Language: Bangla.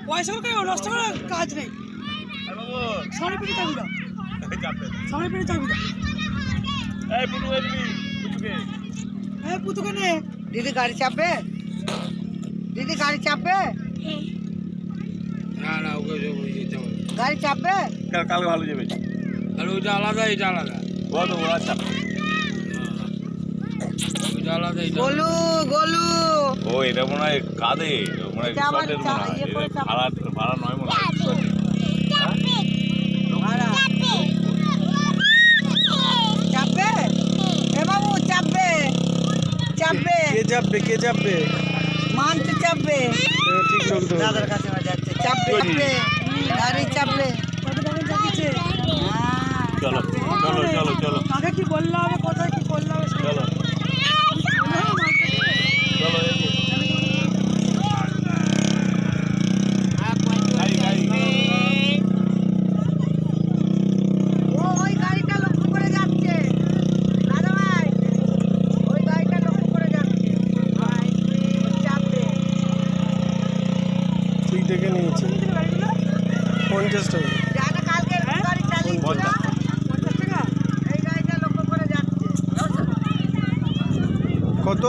পয়সা করে নষ্ট করে কাজ নেই। সামনে পিঠে চাবি দাও, সামনে পিঠে চাবি দাও। পুতুকে নে। দিদি গাড়ি চাপবে, দিদি গাড়ি চাপবে, না না ওকে গাড়ি চাপবে। কালকে ভালো যাবে। তাহলে ওইটা আলাদা এটা আলাদা, আচ্ছা ওইটা আলাদা এটা গোলু গোলু ও এটা মনে হয় কাঁদে, মনে হয় এটা আবার রিসর্টের মনে হয়। ইয়ে করে এটা ভাড়া নয় মনে হয়। ভাড়া চাপবে। এ বাবু চাপবে, চাপবে, কে চাপবে, কে চাপবে? মান্ত চাপবে। ঠিক রাখতে হবে। দাদার কাছে যাচ্ছে, চাপবে, চাপবে, গাড়ি চাপবে। কত টাকা চাপিয়েছে? হ্যাঁ, চলো চলো চলো চলো কাকে কি বললে হবে, কোথায় কি করলে হবে সব। চলো চলো ও ওই গাড়িটা লক্ষ্য করে যাচ্ছে দাদা ভাই, ওই গাড়িটা লক্ষ্য করে যাচ্ছে। চাপবে। ঠিক দেখে নিয়েছি 50 টাকা। যারা কালকে গাড়ি চালিয়েছিল 50 টাকা। এই গাড়িটা লক্ষ্য করে যাচ্ছে। কত?